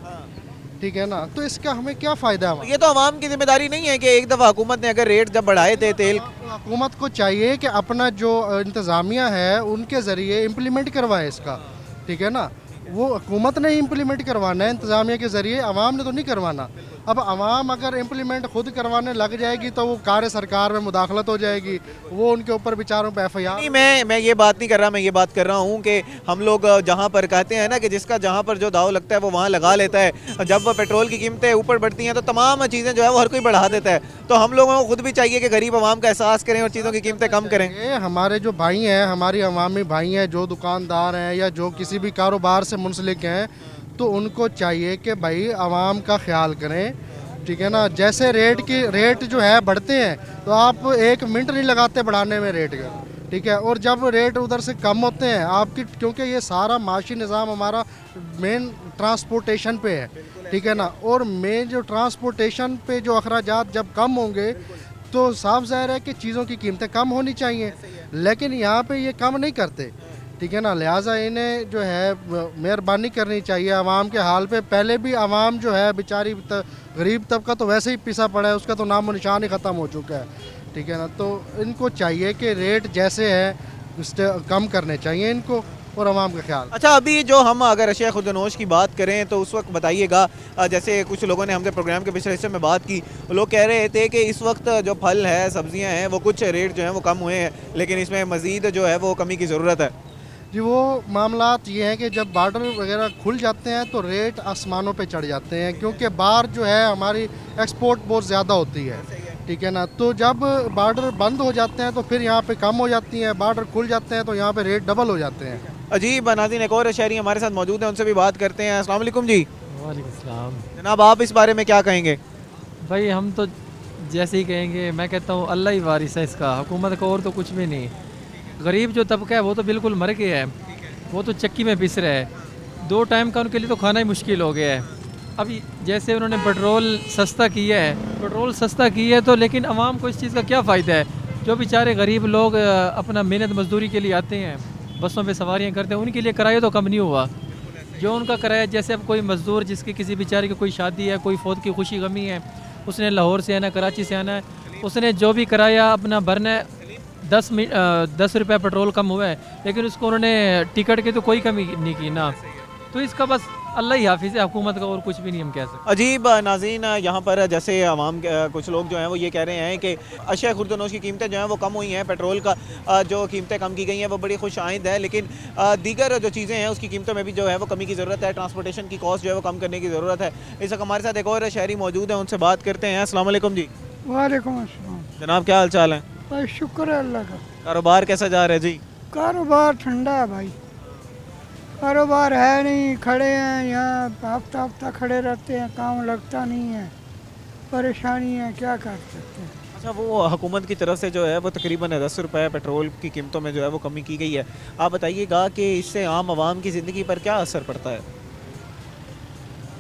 ठीक है ना। तो इसका हमें क्या फ़ायदा है? ये तो अवाम की जिम्मेदारी नहीं है कि एक दफ़ा हुकूमत ने अगर रेट जब बढ़ाए थे तेल, हुकूमत को चाहिए कि अपना जो इंतज़ामिया है उनके ज़रिए इम्प्लीमेंट करवाए इसका, ठीक है ना। वो हुकूमत ने इम्प्लीमेंट करवाना है इंतज़ामिया के ज़रिए, अवाम ने तो नहीं करवाना। अब अवाम अगर इम्प्लीमेंट खुद करवाने लग जाएगी तो वो कार्य सरकार में मुदाखलत हो जाएगी, वो उनके ऊपर बेचारों पर FIR। नहीं, मैं ये बात नहीं कर रहा, मैं ये बात कर रहा हूँ कि हम लोग जहाँ पर कहते हैं ना कि जिसका जहाँ पर जो दाव लगता है वो वहाँ लगा लेता है। जब वो पेट्रोल की कीमतें ऊपर बढ़ती हैं तो तमाम चीज़ें जो है वो हर कोई बढ़ा देता है। तो हम लोगों को खुद भी चाहिए कि गरीब आवाम का एहसास करें और चीज़ों की कीमतें कम करें। ये हमारे जो भाई हैं, हमारी अवामी भाई हैं, जो दुकानदार हैं या जो किसी भी कारोबार से मुंसलिक हैं, तो उनको चाहिए कि भाई आवाम का ख्याल करें, ठीक है ना। जैसे रेट जो है बढ़ते हैं तो आप 1 मिनट नहीं लगाते बढ़ाने में रेट का, ठीक है। और जब रेट उधर से कम होते हैं आपकी, क्योंकि ये सारा माशी निज़ाम हमारा मेन ट्रांसपोर्टेशन पे है, ठीक है ना। और मेन जो ट्रांसपोर्टेशन पे जो अखराजात जब कम होंगे तो साफ ज़ाहिर है कि चीज़ों की कीमतें कम होनी चाहिए, लेकिन यहाँ पे ये कम नहीं करते, ठीक है ना। लिहाजा इन्हें जो है मेहरबानी करनी चाहिए आवाम के हाल पे। पहले भी आवाम जो है बेचारी गरीब तबका तो वैसे ही पिसा पड़ा है, उसका तो नामो निशान ही ख़त्म हो चुका है, ठीक है ना। तो इनको चाहिए कि रेट जैसे है कम करने चाहिए इनको, और आवाम का ख्याल। अच्छा, अभी जो हम अगर अशिया खुर्दनोश की बात करें तो उस वक्त बताइएगा, जैसे कुछ लोगों ने हमसे प्रोग्राम के पिछले हिस्से में बात की, लोग कह रहे थे कि इस वक्त जो फल है, सब्जियां हैं, वो कुछ रेट जो हैं वो कम हुए हैं, लेकिन इसमें मज़ीद जो है वो कमी की ज़रूरत है। जी, वो मामलात ये हैं कि जब बॉर्डर वगैरह खुल जाते हैं तो रेट आसमानों पे चढ़ जाते हैं, क्योंकि बाहर जो है हमारी एक्सपोर्ट बहुत ज़्यादा होती है, ठीक है ना। तो जब बॉर्डर बंद हो जाते हैं तो फिर यहाँ पे कम हो जाती हैं, बॉर्डर खुल जाते हैं तो यहाँ पे रेट डबल हो जाते हैं। अजीब नाज़रीन, एक और शहरी हमारे साथ मौजूद हैं, उनसे भी बात करते हैं। अस्सलाम वालेकुम जी। वालेकुम सलाम। जनाब, आप इस बारे में क्या कहेंगे? भाई हम तो जैसे ही कहेंगे, मैं कहता हूँ अल्लाह ही वारिस है इसका, हुकूमत को और तो कुछ भी नहीं। गरीब जो तबका है वो तो बिल्कुल मर गया है, वो तो चक्की में पिस रहा है, 2 टाइम का उनके लिए तो खाना ही मुश्किल हो गया है। अभी जैसे उन्होंने पेट्रोल सस्ता किया है, पेट्रोल सस्ता की है तो लेकिन आवाम को इस चीज़ का क्या फ़ायदा है? जो बेचारे गरीब लोग अपना मेहनत मजदूरी के लिए आते हैं, बसों पे सवारियां करते हैं, उनके लिए किराया तो कम नहीं हुआ। जो उनका किराया, जैसे अब कोई मज़दूर जिसकी किसी बेचारे की कोई शादी है, कोई फौत की खुशी गमी है, उसने लाहौर से आना, कराची से आना है, उसने जो भी किराया अपना भरना है, 10 रुपये पेट्रोल कम हुआ है, लेकिन उसको उन्होंने टिकट की तो कोई कमी नहीं की ना। तो इसका बस अल्लाह ही हाफिज़ है हुकूमत का, और कुछ भी नहीं हम कह सकते। अजीब नाज़रीन, यहाँ पर जैसे आवाम कुछ लोग जो हैं वो ये कह रहे हैं कि अशिया खुर्दनोश की कीमतें जो हैं वो कम हुई हैं, पेट्रोल का जो कीमतें कम की गई हैं वो बड़ी खुश आइंद है, लेकिन दीगर जो चीज़ें हैं उसकी कीमतों में भी जो है वो कमी की ज़रूरत है, ट्रांसपोर्टेशन की कॉस्ट जो है वो कम करने की ज़रूरत है। इस वक्त हमारे साथ एक और शहरी मौजूद है, उनसे बात करते हैं। अस्सलाम वालेकुम जी। वालेकुम अस्सलाम। जनाब, क्या हाल चाल है? भाई शुक्र है अल्लाह का। कारोबार कैसा जा रहा है जी? कारोबार ठंडा है भाई, कारोबार है नहीं, खड़े हैं यहाँ, हफ्ता हफ्ता खड़े रहते हैं, काम लगता नहीं है, परेशानी है, क्या कर सकते हैं। अच्छा, वो हुकूमत की तरफ से जो है वो तकरीबन 10 रुपये पेट्रोल की कीमतों में जो है वो कमी की गई है, आप बताइएगा कि इससे आम आवाम की ज़िंदगी पर क्या असर पड़ता है?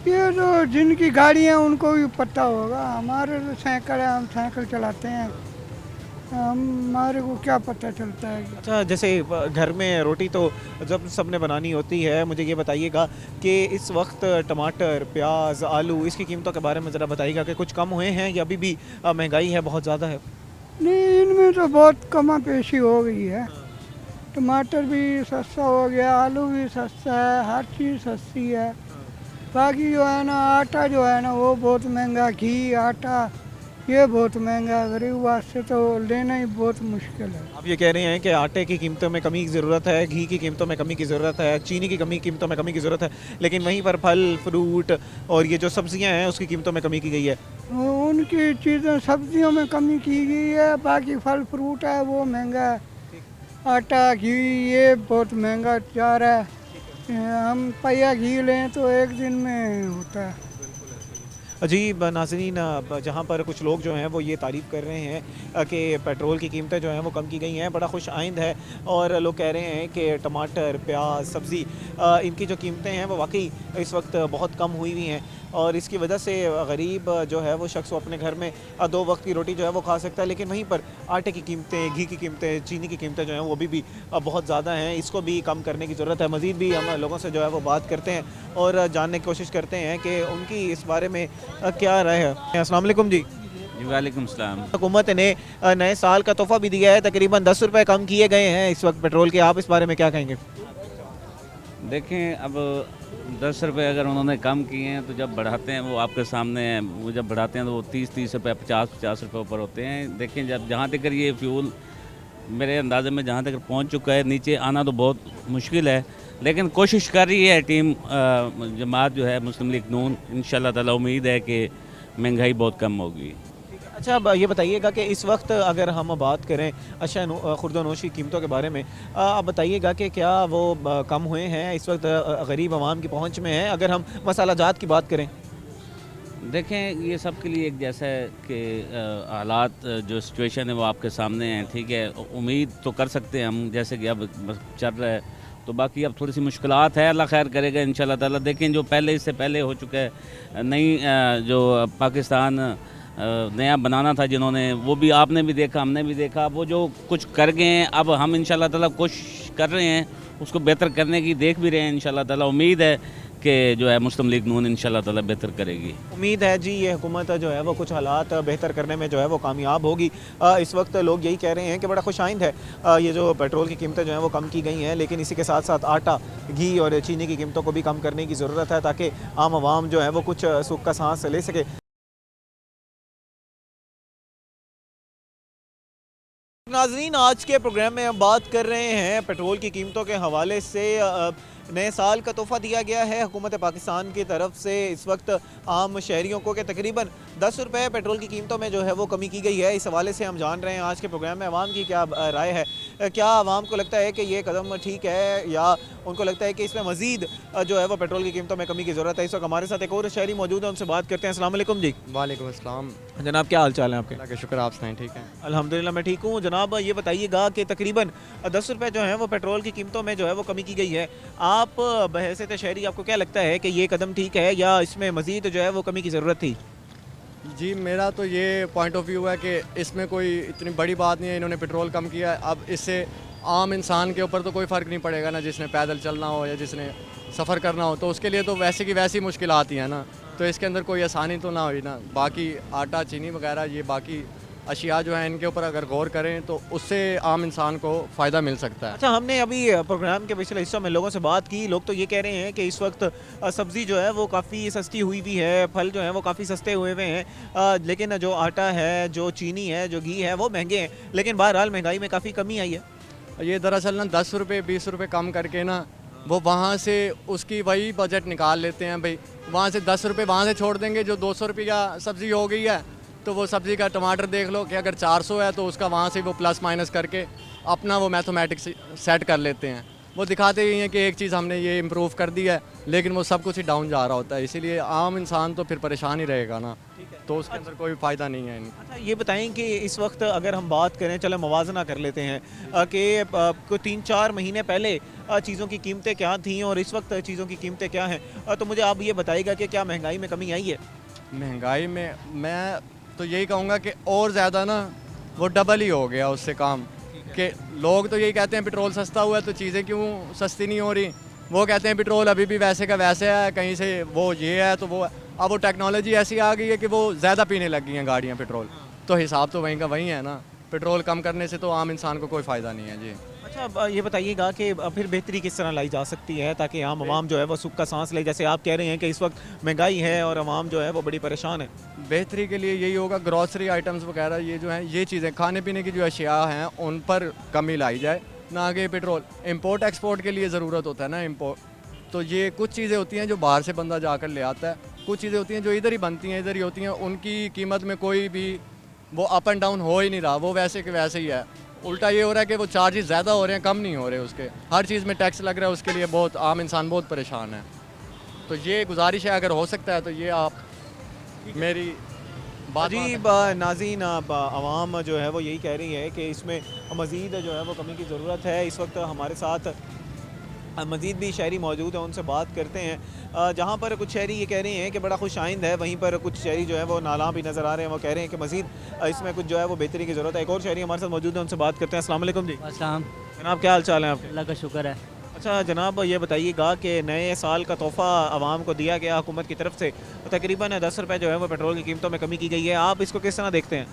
ये जो जिनकी गाड़ी है उनको भी पता होगा, हमारे तो साइकिल है, हम साइकिल चलाते हैं, हमारे को क्या पता चलता है। अच्छा, जैसे घर में रोटी तो जब सबने बनानी होती है, मुझे ये बताइएगा कि इस वक्त टमाटर, प्याज, आलू, इसकी कीमतों के बारे में ज़रा बताइएगा कि कुछ कम हुए हैं या अभी भी महंगाई है बहुत ज़्यादा है? नहीं, इनमें तो बहुत कमा पेशी हो गई है, टमाटर भी सस्ता हो गया, आलू भी सस्ता है, हर चीज़ सस्ती है। बाकी जो है ना, आटा जो है ना वो बहुत महंगा, घी, आटा ये बहुत महंगा है, गरीब वास्ते तो लेना ही बहुत मुश्किल है। आप ये कह रहे हैं कि आटे की कीमतों में कमी की ज़रूरत है, घी की कीमतों में कमी की ज़रूरत है, चीनी की कीमतों में कमी की ज़रूरत है, लेकिन वहीं पर फल फ्रूट और ये जो सब्जियां हैं उसकी कीमतों में कमी की गई है। उनकी चीज़ें सब्जियों में कमी की गई है, बाकी फल फ्रूट है वो महंगा है, आटा घी ये बहुत महंगा जा रहा है। हम पहिया घी लें तो एक दिन में होता है। अजीब नाज़रीन, जहाँ पर कुछ लोग जो हैं वो ये तारीफ़ कर रहे हैं कि पेट्रोल की कीमतें जो हैं वो कम की गई हैं, बड़ा खुश आइंद है, और लोग कह रहे हैं कि टमाटर, प्याज, सब्ज़ी, इनकी जो कीमतें हैं वो वाकई इस वक्त बहुत कम हुई हुई हैं, और इसकी वजह से गरीब जो है वो शख्स वो अपने घर में 2 वक्त की रोटी जो है वो खा सकता है, लेकिन वहीं पर आटे की कीमतें, घी की कीमतें, चीनी की कीमतें जो हैं वो अभी भी बहुत ज़्यादा हैं, इसको भी कम करने की ज़रूरत है। मज़ीद भी हम लोगों से जो है वो बात करते हैं और जानने की कोशिश करते हैं कि उनकी इस बारे में क्या राय है। अस्सलाम वालेकुम जी। वालेकुम सलाम। हुकूमत ने नए साल का तोहफ़ा भी दिया है, तकरीबन 10 रुपये कम किए गए हैं इस वक्त पेट्रोल के, आप इस बारे में क्या कहेंगे? देखें, अब 10 रुपये अगर उन्होंने कम किए हैं तो जब बढ़ाते हैं वो आपके सामने है, वो जब बढ़ाते हैं तो वो 30 रुपये, 50 रुपये ऊपर होते हैं। देखें, जब जहाँ तक ये फ्यूल मेरे अंदाजे में जहाँ तक पहुँच चुका है, नीचे आना तो बहुत मुश्किल है, लेकिन कोशिश कर रही है टीम जमात जो है मुस्लिम लीग नून, इंशाल्लाह ताला उम्मीद है कि महंगाई बहुत कम होगी। अच्छा, अब ये बताइएगा कि इस वक्त अगर हम बात करें अशिया खुर्दनोश की कीमतों के बारे में, आप बताइएगा कि क्या वो कम हुए हैं, इस वक्त गरीब आवाम की पहुंच में है? अगर हम मसाला जात की बात करें, देखें, ये सब के लिए एक जैसा है कि हालात जो सिचुएशन है वो आपके सामने है, ठीक है। उम्मीद तो कर सकते हैं हम, जैसे कि अब चल रहा है, तो बाकी अब थोड़ी सी मुश्किलात है, अल्लाह खैर करेगा इंशाल्लाह ताला। देखें, जो पहले इससे पहले हो चुका है, नई जो पाकिस्तान नया बनाना था जिन्होंने, वो भी आपने भी देखा, हमने भी देखा, वो जो कुछ कर गए हैं, अब हम इंशाल्लाह ताला कोशिश कर रहे हैं उसको बेहतर करने की, देख भी रहे हैं इंशाल्लाह ताला। उम्मीद है कि जो है मुस्लिम लीग नून इंशाल्लाह ताला बेहतर करेगी। उम्मीद है जी ये हुकूमत जो है वो कुछ हालात बेहतर करने में जो है वो कामयाब होगी। इस वक्त लोग यही कह रहे हैं कि बड़ा खुशाइंद है ये जो पेट्रोल की कीमतें जो हैं वो कम की गई हैं, लेकिन इसी के साथ साथ आटा, घी और चीनी की कीमतों को भी कम करने की ज़रूरत है ताकि आम आवाम जो है वो कुछ सुख का सांस ले सके। नाज़रीन, आज के प्रोग्राम में हम बात कर रहे हैं पेट्रोल की कीमतों के हवाले से। नए साल का तोहफ़ा दिया गया है हुकूमत पाकिस्तान की तरफ से इस वक्त आम शहरियों को कि तकरीबन 10 रुपये पेट्रोल की कीमतों में जो है वो कमी की गई है। इस हवाले से हम जान रहे हैं आज के प्रोग्राम में आवाम की क्या राय है। क्या आवाम को लगता है कि ये कदम ठीक है या उनको लगता है कि इसमें मज़ीद जो है वो पेट्रोल की कीमतों में कमी की ज़रूरत है। इस वक्त हमारे साथ एक और शहरी मौजूद है, उनसे बात करते हैं। अस्सलाम वालेकुम जी। वालेकुम अस्सलाम। जनाब क्या हाल चाल है आपके? अल्लाह का शुक्र, आप सुनाएं? ठीक है अल्हम्दुलिल्लाह मैं ठीक हूँ। जनाब ये बताइएगा कि तकरीबन 10 रुपये जो है वो पेट्रोल की कीमतों में जो है वो कमी की गई है। आप बहैसियत शहरी आपको क्या लगता है कि ये कदम ठीक है या इसमें मज़ीद जो है वो कमी की ज़रूरत थी? जी, मेरा तो ये पॉइंट ऑफ व्यू है कि इसमें कोई इतनी बड़ी बात नहीं है, इन्होंने पेट्रोल कम किया है। अब इससे आम इंसान के ऊपर तो कोई फ़र्क नहीं पड़ेगा ना, जिसने पैदल चलना हो या जिसने सफ़र करना हो, तो उसके लिए तो वैसे की वैसी मुश्किल आती है ना, तो इसके अंदर कोई आसानी तो ना हुई ना। बाकी आटा, चीनी वगैरह ये बाकी अशिया जो है इनके ऊपर अगर गौर करें तो उससे आम इंसान को फ़ायदा मिल सकता है। अच्छा, हमने अभी प्रोग्राम के पिछले हिस्सों में लोगों से बात की, लोग तो ये कह रहे हैं कि इस वक्त सब्ज़ी जो है वो काफ़ी सस्ती हुई भी है, फल जो है वो काफ़ी सस्ते हुए हुए हैं, लेकिन जो आटा है, जो चीनी है, जो घी है वो महंगे हैं, लेकिन बहरहाल महंगाई में काफ़ी कमी आई है। ये दरअसल ना 10 रुपये 20 रुपये कम करके ना वो वहाँ से उसकी वही बजट निकाल लेते हैं भाई। वहाँ से 10 रुपये वहाँ से छोड़ देंगे, जो 200 रुपये सब्ज़ी हो गई है तो वो सब्ज़ी का टमाटर देख लो कि अगर 400 है तो उसका वहाँ से वो प्लस माइनस करके अपना वो मैथमेटिक्स सेट कर लेते हैं। वो दिखाते ही हैं कि एक चीज़ हमने ये इम्प्रूव कर दी है, लेकिन वो सब कुछ ही डाउन जा रहा होता है, इसीलिए आम इंसान तो फिर परेशान ही रहेगा ना, तो उसके अंदर कोई फ़ायदा नहीं है। अच्छा, ये बताएं कि इस वक्त अगर हम बात करें, चलो मवाजना कर लेते हैं कि कोई 3-4 महीने पहले चीज़ों की कीमतें क्या थीं और इस वक्त चीज़ों की कीमतें क्या हैं, तो मुझे आप ये बताइएगा कि क्या महंगाई में कमी आई है? महंगाई में मैं तो यही कहूँगा कि और ज़्यादा ना वो डबल ही हो गया उससे काम, कि लोग तो यही कहते हैं पेट्रोल सस्ता हुआ है तो चीज़ें क्यों सस्ती नहीं हो रही। वो कहते हैं पेट्रोल अभी भी वैसे का वैसे है, कहीं से वो ये है तो वो है। अब वो टेक्नोलॉजी ऐसी आ गई है कि वो ज़्यादा पीने लग गई हैं गाड़ियाँ पेट्रोल, तो हिसाब तो वहीं का वहीं है ना। पेट्रोल कम करने से तो आम इंसान को कोई फ़ायदा नहीं है। जी अच्छा, अब ये बताइएगा कि फिर बेहतरी किस तरह लाई जा सकती है ताकि आम आवाम जो है वो सुख का सांस ले। जैसे आप कह रहे हैं कि इस वक्त महंगाई है और आवाम जो है वो बड़ी परेशान है। बेहतरी के लिए यही होगा, ग्रॉसरी आइटम्स वगैरह ये जो हैं ये चीज़ें खाने पीने की जो अशिया हैं उन पर कमी लाई जाए, ना कि पेट्रोल। इंपोर्ट एक्सपोर्ट के लिए ज़रूरत होता है ना इम्पोर्ट, तो ये कुछ चीज़ें होती हैं जो बाहर से बंदा जाकर ले आता है, कुछ चीज़ें होती हैं जो इधर ही बनती हैं, इधर ही होती हैं, उनकी कीमत में कोई भी वो अप एंड डाउन हो ही नहीं रहा, वो वैसे के वैसे ही है। उल्टा ये हो रहा है कि वो चार्जेस ज़्यादा हो रहे हैं, कम नहीं हो रहे उसके, हर चीज़ में टैक्स लग रहा है, उसके लिए बहुत आम इंसान बहुत परेशान है। तो ये गुजारिश है अगर हो सकता है तो ये आप मेरी बात। जी नाज़रीन, आवाम जो है वो यही कह रही है कि इसमें मज़ीद जो है वो कमी की ज़रूरत है। इस वक्त हमारे साथ मज़ीद भी शहरी मौजूद हैं, उनसे बात करते हैं। जहाँ पर कुछ शहरी ये कह रहे हैं कि बड़ा खुश आइंद है, वहीं पर कुछ शहरी जो है वो नालां भी नज़र आ रहे हैं, वो कह रहे हैं कि मज़ीद इसमें कुछ जो है वो बेहतरी की ज़रूरत है। एक और शहरी हमारे साथ मौजूद है, उनसे बात करते हैं। अस्सलाम वालेकुम जी। अस्सलाम। जनाब क्या हाल चाल है आपके? अल्लाह का शुक्र है। अच्छा जनाब, ये बताइएगा कि नए साल का तोहफ़ा आवाम को दिया गया हुकूमत की तरफ से, तकरीबन 10 रुपये जो है वो पेट्रोल की कीमतों में कमी की गई है। आप इसको किस तरह देखते हैं?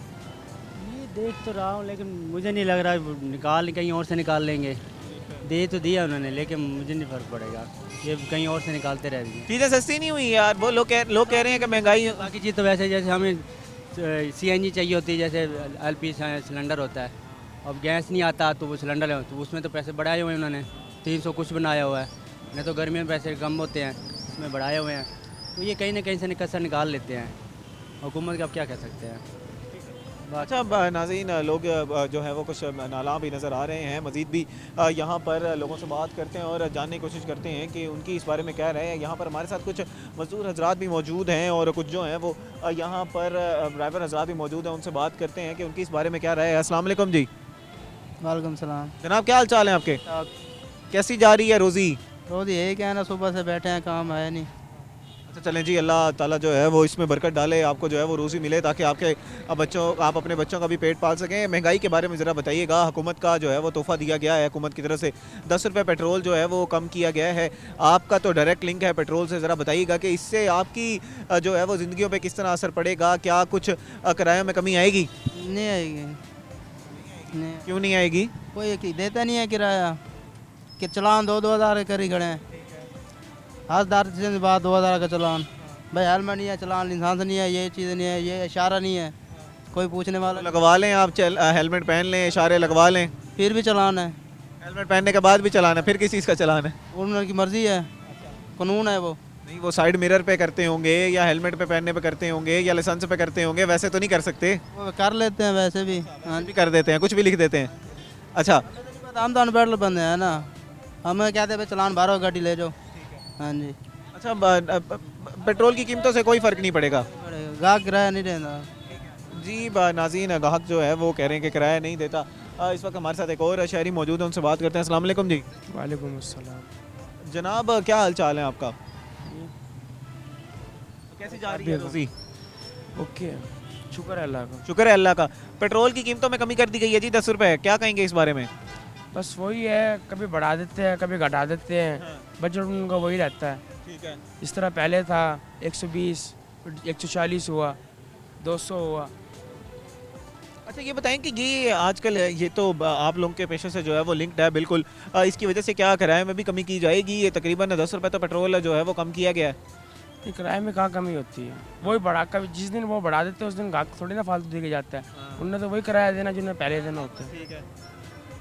ये देख तो रहा हूँ, लेकिन मुझे नहीं लग रहा निकाल कहीं और से निकाल लेंगे। दे तो दिया उन्होंने, लेकिन मुझे नहीं फ़र्क पड़ेगा, ये कहीं और से निकालते रहेंगे। चीज़ें सस्ती नहीं हुई यार, वो लोग कह रहे हैं कि महंगाई। बाकी चीज़ तो वैसे जैसे हमें CNG चाहिए होती है, जैसे LP सिलेंडर होता है, अब गैस नहीं आता तो वो सिलेंडर है, तो उसमें तो पैसे बढ़ाए हुए हैं उन्होंने, 300 कुछ बनाया हुआ है। नहीं तो गर्मी में पैसे कम होते हैं, उसमें बढ़ाए हुए हैं, तो ये कहीं ना कहीं से कसर निकाल लेते हैं। हुकूमत का अब क्या कह सकते हैं। अच्छा नाज़रीन, लोग जो है वो कुछ नाला भी नज़र आ रहे हैं। मज़ीद भी यहाँ पर लोगों से बात करते हैं और जानने की कोशिश करते हैं कि उनकी इस बारे में क्या राय है। यहाँ पर हमारे साथ कुछ मज़दूर हजरात भी मौजूद हैं और कुछ जो हैं वो यहाँ पर ड्राइवर हजरात भी मौजूद हैं, उनसे बात करते हैं कि उनकी इस बारे में क्या राय है। अस्सलाम वालेकुम जी। वालेकुम सलाम। जनाब क्या हाल चाल है आपके? कैसी जा रही है रोज़ी? रोज़ी यही क्या है ना, सुबह से बैठे हैं, काम है नहीं। अच्छा चलें जी, अल्लाह ताला जो है वो इसमें बरकत डाले, आपको जो है वो रोज़ी मिले ताकि आप अपने बच्चों का भी पेट पाल सकें। महंगाई के बारे में ज़रा बताइएगा, हुकूमत का जो है वो तोहफ़ा दिया गया है हुकूमत की तरफ से, 10 रुपये पेट्रोल जो है वो कम किया गया है। आपका तो डायरेक्ट लिंक है पेट्रोल से, ज़रा बताइएगा कि इससे आपकी जो है वो ज़िंदगियों पर किस तरह असर पड़ेगा, क्या कुछ किरायों में कमी आएगी? नहीं आएगी। नहीं, क्यों नहीं आएगी? कोई देता नहीं है किराया कि चलान 2-2 हज़ार करी खड़े हैं। आज 10 बाद 2 हज़ार का चलान, भाई हेलमेट नहीं है, चलान लाइसेंस नहीं है, ये चीज़ नहीं है, ये इशारा नहीं है, कोई पूछने वाला लगवा लें आप, हेलमेट पहन लें, इशारे लगवा लें, फिर भी चलान है। हेलमेट पहनने के बाद भी चलान है, फिर किस चीज़ का चलान है? उनकी मर्जी है, कानून है वो। नहीं, वो साइड मिरर पे करते होंगे या हेलमेट पे पहनने पे करते होंगे या लाइसेंस पे करते होंगे, वैसे तो नहीं कर सकते? वो कर लेते हैं वैसे भी। हाँ भी कर देते हैं, कुछ भी लिख देते हैं। अच्छा, हम तो अनपढ़ बंदे हैं ना, हमें कहते हैं भाई चलान भरो, गाड़ी ले जाओ। हाँ जी। अच्छा, पेट्रोल की कीमतों से कोई फ़र्क नहीं पड़ेगा? गाहक किराया नहीं देता जी। नाज़रीन, गाहक जो है वो कह रहे हैं कि किराया नहीं देता। इस वक्त हमारे साथ एक और शहरी मौजूद है, उनसे बात करते हैं। अस्सलाम वालेकुम जी। वालेकुम अस्सलाम। जनाब, क्या हाल चाल है आपका? कैसी जा रही है रोज़ी? ओके, शुक्र है अल्लाह का। शुक्र है अल्लाह का। पेट्रोल की कीमतों में कमी कर दी गई है जी, 10 रुपये, क्या कहेंगे इस बारे में? बस वही है, कभी बढ़ा देते हैं कभी घटा देते हैं। हाँ। बजट उनका वही रहता है। ठीक है। इस तरह पहले था 120, 140 हुआ, 200 हुआ। अच्छा, ये बताएं कि ये आजकल ये तो आप लोगों के पेशे से जो है वो लिंक्ड है बिल्कुल, इसकी वजह से क्या किराए में भी कमी की जाएगी? ये तकरीबन 10 रुपये तो पेट्रोल जो है वो कम किया गया है। ये किराए में कहाँ कमी होती है? वही बढ़ा, कभी जिस दिन वो बढ़ा देते हैं उस दिन गाहक थोड़ी ना फालतू दे के जाता है। उन्हें तो वही किराया देना जिन्हें पहले देना होता है। ठीक है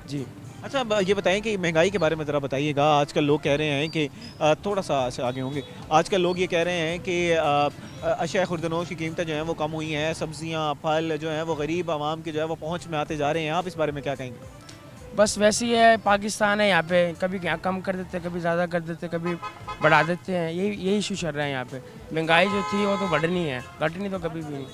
जी। अच्छा, ये बताएं कि महंगाई के बारे में ज़रा बताइएगा। आजकल लोग कह रहे हैं कि थोड़ा सा आगे होंगे, आजकल लोग ये कह रहे हैं कि अशिया खुर्दनोश की कीमतें जो हैं वो कम हुई हैं, सब्जियां फल जो हैं वो गरीब आवाम के जो है वो पहुंच में आते जा रहे हैं। आप इस बारे में क्या कहेंगे? बस वैसे ही है, पाकिस्तान है यहाँ पे, कभी यहाँ कम कर देते हैं, कभी ज़्यादा कर देते हैं, कभी बढ़ा देते हैं। यही इशू चल रहा है यहाँ पे। महंगाई जो थी वो तो बढ़नी है, घटनी तो कभी भी नहीं।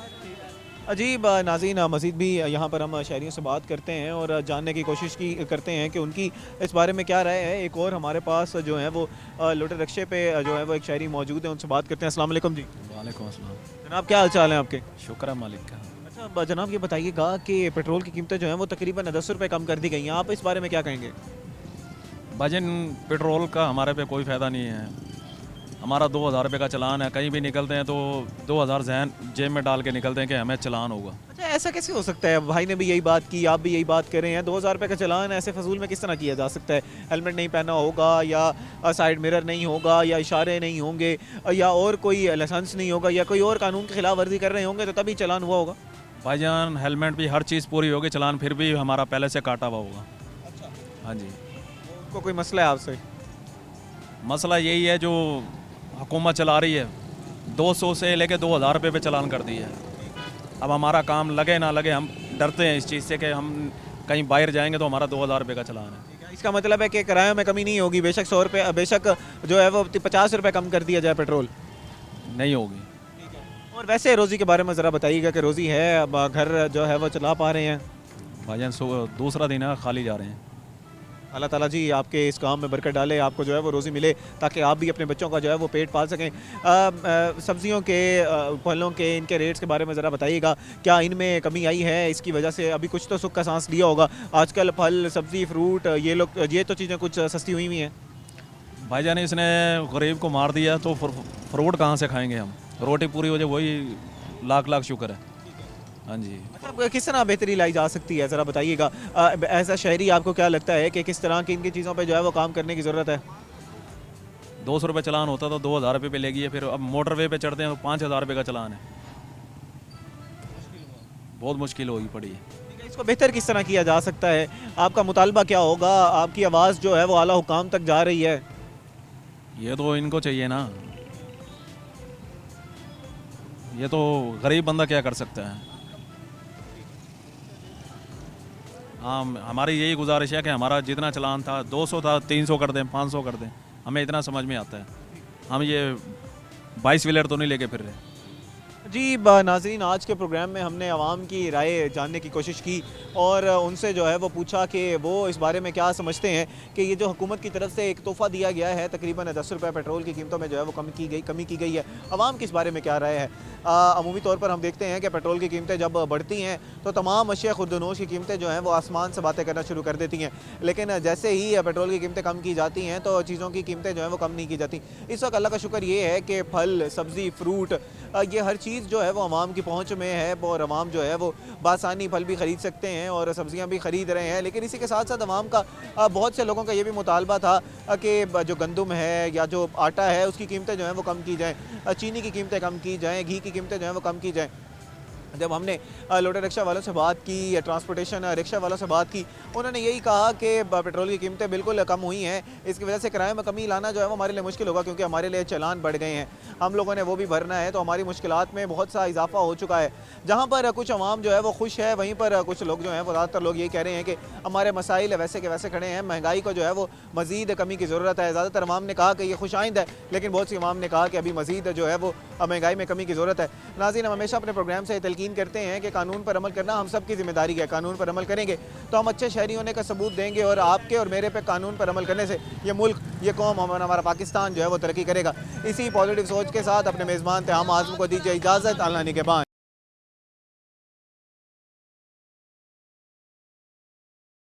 अजीब। नाज़रीन, मज़ीद भी यहाँ पर हम शहरियों से बात करते हैं और जानने की कोशिश करते हैं कि उनकी इस बारे में क्या राय है। एक और हमारे पास जो है वो लोटे रिक्शे पे जो है वो एक शहरी मौजूद है, उनसे बात करते हैं। अस्सलाम वालेकुम जी। वालेकुम अस्सलाम। जनाब, क्या हाल चाल है आपके? शुक्र है मालिक का। अच्छा जनाब, ये बताइएगा कि पेट्रोल की कीमतें जो हैं वो तकरीबन 10 रुपये कम कर दी गई हैं, आप इस बारे में क्या कहेंगे? भाजन, पेट्रोल का हमारे पे कोई फ़ायदा नहीं है। हमारा 2000 रुपये का चलान है, कहीं भी निकलते हैं तो 2000 जहन जेब में डाल के निकलते हैं कि हमें चलान होगा। अच्छा, ऐसा कैसे हो सकता है? भाई ने भी यही बात की, आप भी यही बात कर रहे हैं। 2000 रुपये का चलान ऐसे फजूल में किस तरह किया जा सकता है? हेलमेट नहीं पहना होगा या साइड मिरर नहीं होगा या इशारे नहीं होंगे या और कोई लाइसेंस नहीं होगा या कोई और कानून की खिलाफ वर्जी कर रहे होंगे तो तभी चलान हुआ होगा। भाईजान, हेलमेट भी हर चीज़ पूरी होगी, चलान फिर भी हमारा पहले से काटा हुआ होगा। अच्छा। हाँ जी। उनको कोई मसला है आपसे? मसला यही है जो हुकूमत चला रही है, 200 से लेके 2000 रुपये पे चलान कर दी है। अब हमारा काम लगे ना लगे, हम डरते हैं इस चीज़ से कि हम कहीं बाहर जाएंगे तो हमारा 2000 रुपये का चलान है। इसका मतलब है कि किराए में कमी नहीं होगी, बेशक 100 रुपये, बेशक जो है वो 50 रुपये कम कर दिया जाए पेट्रोल, नहीं होगी। और वैसे रोज़ी के बारे में ज़रा बताइएगा कि रोज़ी है, अब घर जो है वो चला पा रहे हैं? भाईजान, दूसरा दिन है, खाली जा रहे हैं। अल्लाह ताला जी आपके इस काम में बरकत डाले, आपको जो है वो रोज़ी मिले ताकि आप भी अपने बच्चों का जो है वो पेट पाल सकें। सब्जियों के, फलों के, इनके रेट्स के बारे में ज़रा बताइएगा, क्या इनमें कमी आई है? इसकी वजह से अभी कुछ तो सुख का सांस लिया होगा। आजकल फल, सब्ज़ी, फ्रूट, ये तो चीज़ें कुछ सस्ती हुई हुई हैं। भाईजान, इसने गरीब को मार दिया तो फ्रूट कहाँ से खाएंगे हम? रोटी पूरी हो जाए वही लाख लाख शुक्र है। हाँ जी। अच्छा, किस तरह बेहतरी लाई जा सकती है, ज़रा बताइएगा। ऐसा शहरी आपको क्या लगता है कि किस तरह की इनकी चीज़ों पे जो है वो काम करने की ज़रूरत है? 200 रुपये चलान होता तो 2000 रुपये पे लेगी है, फिर अब मोटरवे पे चढ़ते हैं तो 5000 रुपये का चलान है। बहुत मुश्किल होगी पड़ी है। इसको बेहतर किस तरह किया जा सकता है? आपका मुतालबा क्या होगा? आपकी आवाज़ जो है वो आला हुकाम तक जा रही है। ये तो इनको चाहिए ना, ये तो गरीब बंदा क्या कर सकता है। हाँ, हमारी यही गुजारिश है कि हमारा जितना चलान था 200 था 300 कर दें, 500 कर दें, हमें इतना समझ में आता है। हम ये 22 व्हीलर तो नहीं लेके फिर रहे। जी नाज़रीन, आज के प्रोग्राम में हमने आवाम की राय जानने की कोशिश की और उनसे जो है वो पूछा कि वो इस बारे में क्या समझते हैं कि ये जो हुकूमत की तरफ से एक तोहफ़ा दिया गया है, तकरीबन 10 रुपये पेट्रोल की कीमतों में जो है वो कमी की गई है, आवाम की इस बारे में क्या राय है। अमूमी तौर पर हम देखते हैं कि पेट्रोल की कीमतें जब बढ़ती हैं तो तमाम अशिया खुर्दनोश की कीमतें जो हैं वो आसमान से बातें करना शुरू कर देती हैं, लेकिन जैसे ही पेट्रोल की कीमतें कम की जाती हैं तो चीज़ों की कीमतें जो हैं वो कम नहीं की जाती। इस वक्त अल्लाह का शुक्र ये है कि फल, सब्ज़ी, फ्रूट, ये हर चीज़ जो है वो आवाम की पहुंच में है और आवाम जो है वो बासानी फल भी ख़रीद सकते हैं और सब्ज़ियां भी ख़रीद रहे हैं। लेकिन इसी के साथ साथ आवाम का बहुत से लोगों का ये भी मुतालबा था कि जो गंदम है या जो आटा है उसकी कीमतें जो हैं वो कम की जाएँ, चीनी की कीमतें कम की जाएँ, घी की कीमतें जो हैं वो कम की जाएँ। जब हमने लोटो रिक्शा वालों से बात की या ट्रांसपोर्टेशन रिक्शा वालों से बात की, उन्होंने यही कहा कि पेट्रोल की कीमतें बिल्कुल कम हुई हैं, इसकी वजह से किराए में कमी लाना जो है वो हमारे लिए मुश्किल होगा क्योंकि हमारे लिए चालान बढ़ गए हैं, हम लोगों ने वो भी भरना है, तो हमारी मुश्किलात में बहुत सा इजाफा हो चुका है। जहाँ पर कुछ अवाम जो है वो खुश है, वहीं पर कुछ लोग जो हैं वो ज़्यादातर लोग यही कह रहे हैं कि हमारे मसाइल वैसे के वैसे खड़े हैं, महंगाई को जो है वो मज़ीद कमी की ज़रूरत है। ज़्यादातर अवाम ने कहा कि ये खुशाइंद है, लेकिन बहुत सी अवाम ने कहा कि अभी मज़ीद जो है वो महंगाई में कमी की ज़रूरत है। नाज़रीन, हम हमेशा अपने प्रोग्राम से तलकीन करते हैं कि कानून पर अमल करना हम सब की जिम्मेदारी है। कानून पर अमल करेंगे तो हम अच्छे शहरी होने का सबूत देंगे और आपके और मेरे पे कानून पर अमल करने से ये मुल्क, ये कौम, हमारा पाकिस्तान जो है वो तरक्की करेगा। इसी पॉजिटिव सोच के साथ अपने मेज़बान तहम आज़म को दीजिए इजाज़त। अल्लाह निगहबान।